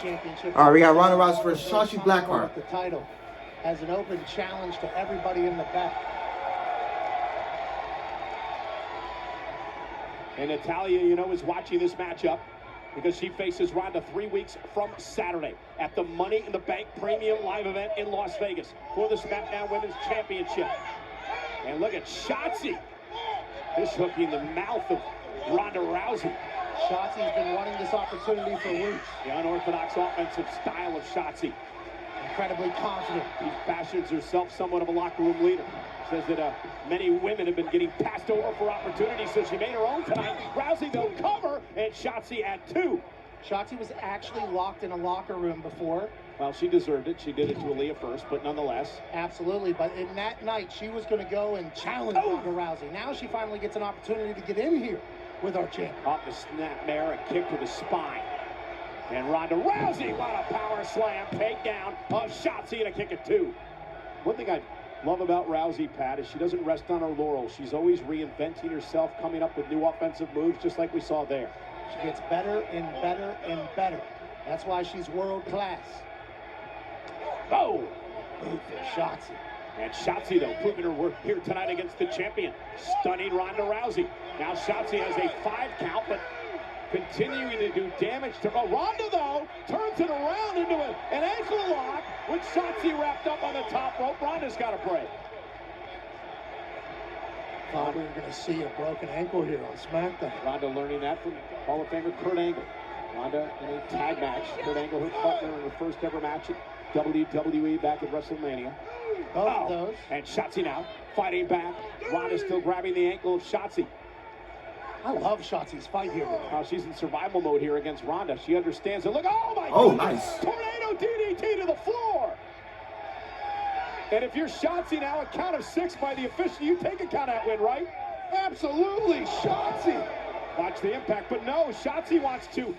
championship. All right, we got Ronda Rousey versus Shotzi Blackheart. The title as an open challenge to everybody in the back. And Natalya, you know, is watching this matchup because she faces Ronda 3 weeks from Saturday at the Money in the Bank Premium Live event in Las Vegas for the SmackDown Women's Championship. And look at Shotzi. This hooking the mouth of Ronda Rousey. Shotzi's been wanting this opportunity for weeks. The unorthodox offensive style of Shotzi. Incredibly confident. She fashions herself somewhat of a locker room leader. Says that many women have been getting passed over for opportunities, so she made her own tonight. Rousey, they'll cover, and Shotzi at 2. Shotzi was actually locked in a locker room before. Well, she deserved it. She did it to Aaliyah first, but nonetheless. Absolutely, but in that night, she was going to go and challenge Ronda Rousey. Now she finally gets an opportunity to get in here with our champion. Off the snapmare, a kick to the spine. And Ronda Rousey, what a power slam, takedown of Shotzi and a kick at 2. One thing I love about Rousey, Pat, is she doesn't rest on her laurels. She's always reinventing herself, coming up with new offensive moves, just like we saw there. She gets better and better and better. That's why she's world class. Oh! Boot for Shotzi. And Shotzi, though, proving her worth here tonight against the champion. Stunning Ronda Rousey. Now Shotzi has a 5 count, but continuing to do damage to Ronda, though, turns it around into an ankle lock with Shotzi wrapped up on the top rope. Ronda's got a break. Thought we were going to see a broken ankle here on SmackDown. Ronda learning that from Hall of Famer Kurt Angle. Ronda in a tag match. Kurt Angle, her partner in her first ever match at WWE back at WrestleMania. Both of those. And Shotzi now fighting back. Ronda still grabbing the ankle of Shotzi. I love Shotzi's fight here. She's in survival mode here against Ronda. She understands it. Look, oh my God. Nice. Tornado DDT to the floor. And if you're Shotzi now, a count of 6 by the official, you take a count out win, right? Absolutely, Shotzi. Watch the impact, but no, Shotzi wants to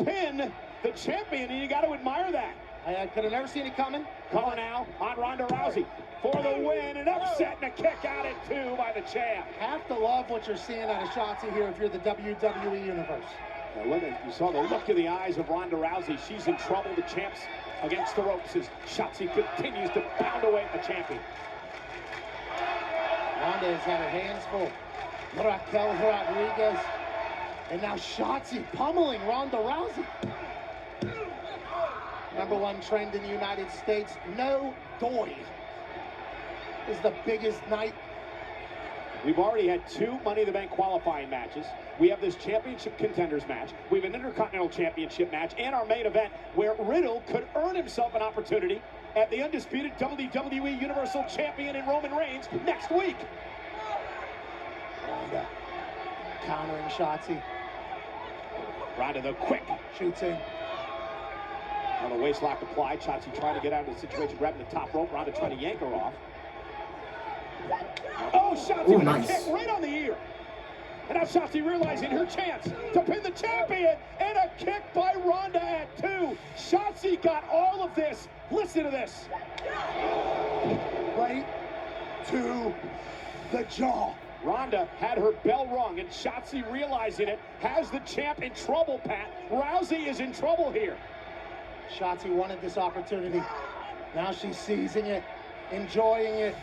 pin the champion, and you got to admire that. I could have never seen it coming. Calling now on Ronda Rousey for the win, an upset and a kick out at 2 by the champ. Have to love what you're seeing out of Shotzi here if you're the WWE Universe. Now look at, you saw the look in the eyes of Ronda Rousey. She's in trouble. The champ's against the ropes as Shotzi continues to pound away at the champion. Ronda has had her hands full. Raquel Rodriguez. And now Shotzi pummeling Ronda Rousey. #1 trend in the United States, no doy. This is the biggest night. We've already had 2 Money in the Bank qualifying matches. We have this championship contenders match. We have an Intercontinental Championship match and our main event where Riddle could earn himself an opportunity at the undisputed WWE Universal Champion in Roman Reigns next week. Ronda countering Shotzi. Ronda, the quick shoots in. On the waist lock applied. Shotzi trying to get out of the situation, grabbing the top rope. Ronda trying to yank her off. Oh, Shotzi with a kick right on the ear. And now Shotzi realizing her chance to pin the champion, and a kick by Ronda at 2. Shotzi got all of this. Listen to this. Right to the jaw. Ronda had her bell rung, and Shotzi realizing it has the champ in trouble, Pat. Rousey is in trouble here. Shotzi wanted this opportunity. Now she's seizing it, enjoying it.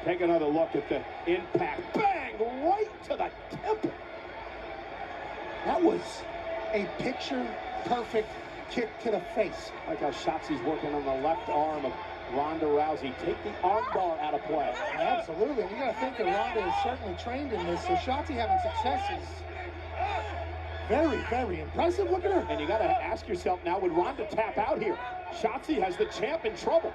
Take another look at the impact. Bang! Right to the temple. That was a picture-perfect kick to the face. Like how Shotzi's working on the left arm of Ronda Rousey. Take the arm bar out of play. Absolutely. And you got to think that Ronda is certainly trained in this, so Shotzi having success is very, very impressive. Look at her. And you got to ask yourself now, would Ronda tap out here? Shotzi has the champ in trouble.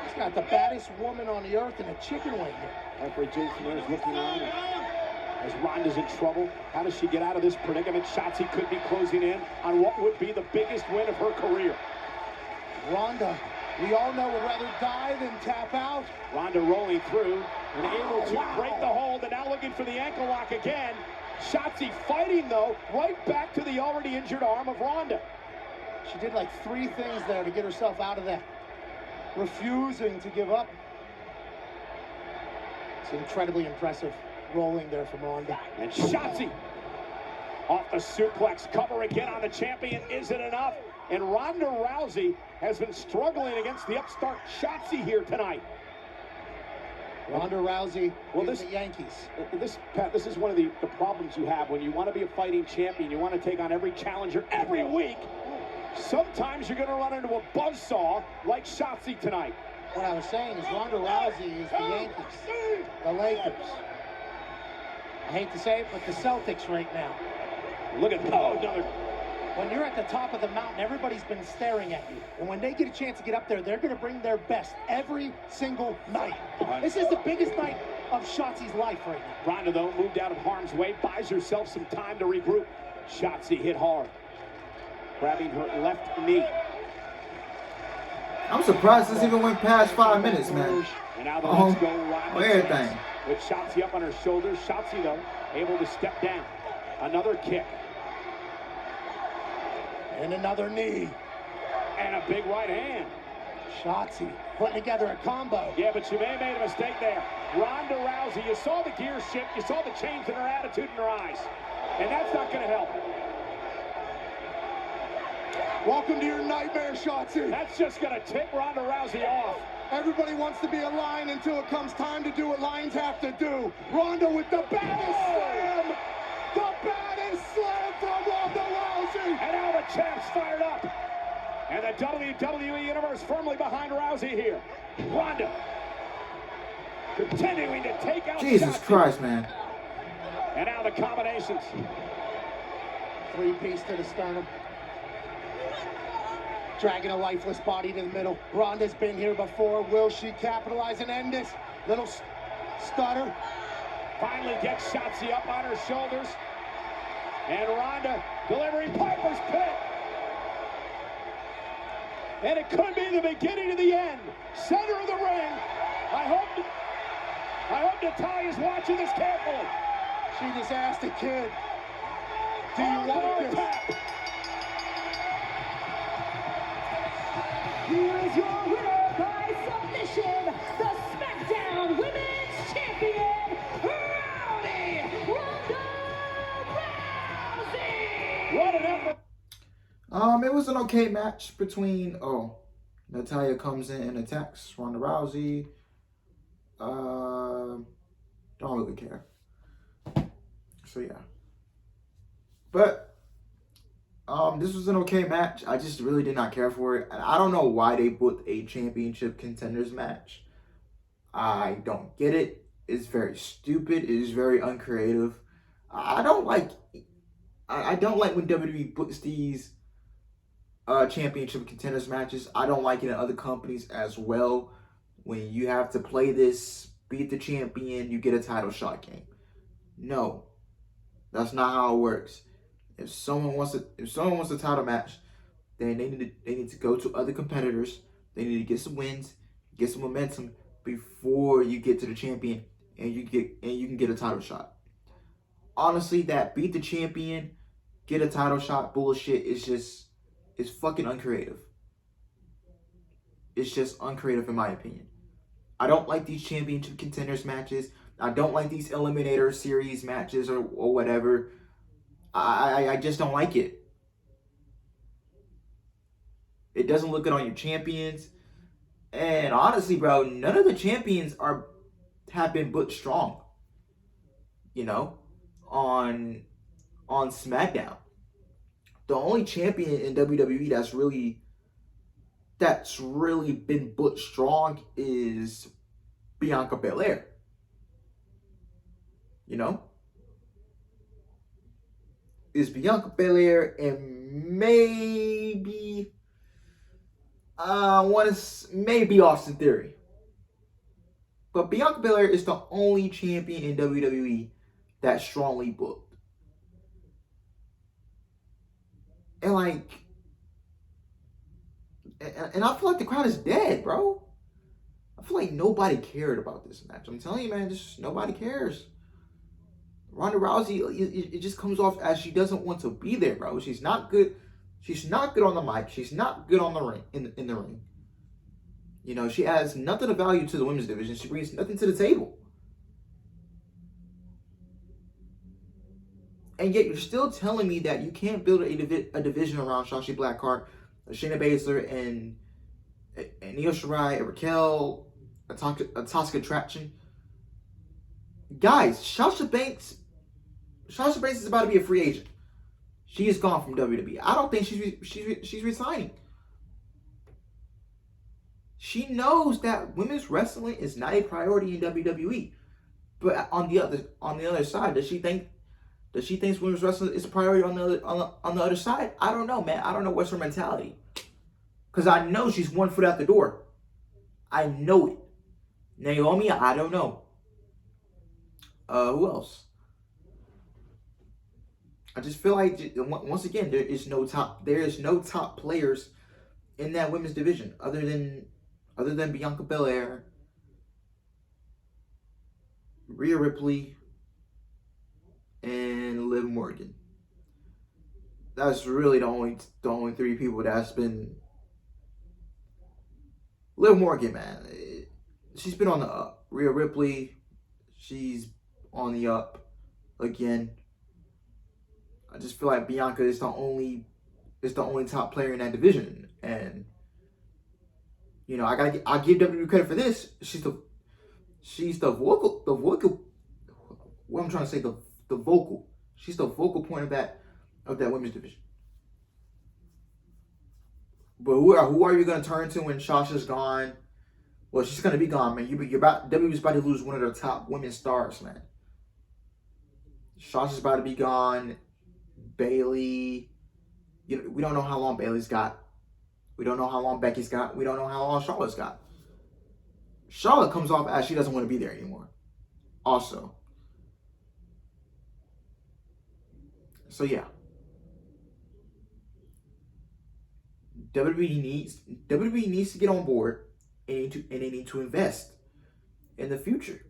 She's got the baddest woman on the earth in a chicken wing here. Referee Jason is looking on as Ronda's in trouble. How does she get out of this predicament? Shotzi could be closing in on what would be the biggest win of her career. Ronda, we all know, would rather die than tap out. Ronda rolling through and able to break the hold, and now looking for the ankle lock again. Shotzi fighting, though, right back to the already injured arm of Ronda. She did like 3 things there to get herself out of that. Refusing to give up. It's incredibly impressive rolling there from Ronda. And Shotzi Off the suplex, cover again on the champion. Isn't enough. And Ronda Rousey has been struggling against the upstart Shotzi here tonight. Ronda Rousey is the Yankees. Pat, this is one of the problems you have when you want to be a fighting champion. You want to take on every challenger every week. Sometimes you're going to run into a buzzsaw like Shotzi tonight. What I was saying is Ronda Rousey is the Yankees, the Lakers. I hate to say it, but the Celtics right now. Look at another. When you're at the top of the mountain, everybody's been staring at you. And when they get a chance to get up there, they're going to bring their best every single night. This is the biggest night of Shotzi's life right now. Ronda, though, moved out of harm's way, buys herself some time to regroup. Shotzi hit hard, grabbing her left knee. I'm surprised this even went past 5 minutes, man. And now the Let's Go Ronda everything. With Shotzi up on her shoulders. Shotzi, though, able to step down. Another kick. And another knee. And a big right hand. Shotzi putting together a combo. Yeah, but she may have made a mistake there. Ronda Rousey, you saw the gear shift. You saw the change in her attitude in her eyes. And that's not going to help. Welcome to your nightmare, Shotzi. That's just going to tick Ronda Rousey off. Everybody wants to be a lion until it comes time to do what lions have to do. Ronda with the baddest slam. The baddest slam from Ronda Rousey. And now the champ's fired up. And the WWE Universe firmly behind Rousey here. Ronda continuing to take out Jesus Shotzi. Christ, man. And now the combinations. 3-piece to the sternum. Dragging a lifeless body to the middle. Ronda's been here before. Will she capitalize and end this? Little stutter. Finally gets Shotzi up on her shoulders. And Ronda delivering Piper's Pit. And it could be the beginning of the end. Center of the ring. I hope Natalia's watching this carefully. She just asked a kid, do you like this? Here is your winner by submission, the SmackDown Women's Champion, Ronda Rousey! What an effort! It was an okay match between, Natalya comes in and attacks Ronda Rousey. Don't really care. So yeah. But this was an okay match. I just really did not care for it. And I don't know why they put a championship contenders match. I don't get it. It's very stupid. It is very uncreative. I don't like when WWE puts these championship contenders matches. I don't like it in other companies as well. When you have to play this, beat the champion, you get a title shot game. No, that's not how it works. If someone wants a title match, then they need to go to other competitors. They need to get some wins, get some momentum before you get to the champion, and you can get a title shot. Honestly, that beat the champion, get a title shot bullshit is fucking uncreative. It's just uncreative in my opinion. I don't like these championship contenders matches. I don't like these Eliminator Series matches or whatever. I just don't like it. It doesn't look good on your champions. And honestly, bro, none of the champions have been booked strong. You know, on SmackDown. The only champion in WWE that's really been booked strong is Bianca Belair. You know? Is Bianca Belair and maybe maybe Austin Theory. But Bianca Belair is the only champion in WWE that's strongly booked. And I feel like the crowd is dead, bro. I feel like nobody cared about this match. I'm telling you, man, just nobody cares. Ronda Rousey, it just comes off as she doesn't want to be there, bro. She's not good. She's not good on the mic. She's not good on the ring in the ring. You know, she adds nothing of value to the women's division. She brings nothing to the table. And yet you're still telling me that you can't build a division around Shotzi Blackheart, Shayna Baszler, and Io Shirai, and Raquel, Asuka Traction. Guys, Sasha Banks is about to be a free agent. She is gone from WWE. I don't think she's resigning. She knows that women's wrestling is not a priority in WWE. But on the other side, does she think women's wrestling is a priority on the other side? I don't know, man. I don't know what's her mentality. Because I know she's 1 foot out the door. I know it. Naomi, I don't know. Who else? I just feel like, once again, there is no top players in that women's division other than Bianca Belair, Rhea Ripley, and Liv Morgan. That's really the only 3 people that's been. Liv Morgan, man, she's been on the up. Rhea Ripley, she's on the up again. I just feel like Bianca is the only top player in that division, and I give WWE credit for this. She's the vocal. What I'm trying to say, the vocal. She's the vocal point of that women's division. But who are you going to turn to when Sasha's gone? Well, she's going to be gone, man. WWE's about to lose one of their top women stars, man. Sasha's about to be gone. Bayley, we don't know how long Bayley's got. We don't know how long Becky's got. We don't know how long Charlotte's got. Charlotte comes off as she doesn't want to be there anymore. Also. So yeah. WWE needs to get on board and they need to invest in the future.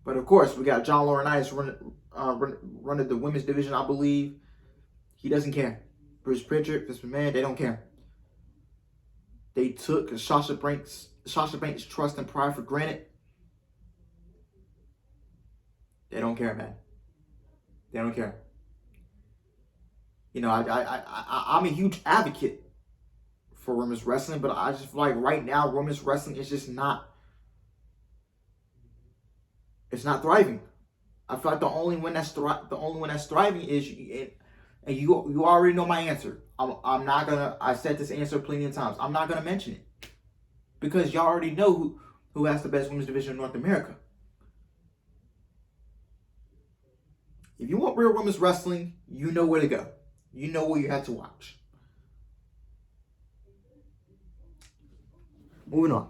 But of course, we got John Laurinaitis running the women's division, I believe. He doesn't care. Bruce Pritchard, Vince McMahon, they don't care. They took Sasha Banks' trust and pride for granted. They don't care, man. They don't care. I'm a huge advocate for women's wrestling, but I just feel like right now women's wrestling is just not. It's not thriving. I feel like the only one that's thriving is, and you already know my answer. I'm not gonna. I said this answer plenty of times. I'm not gonna mention it because y'all already know who has the best women's division in North America. If you want real women's wrestling, you know where to go. You know where you have to watch. Moving on.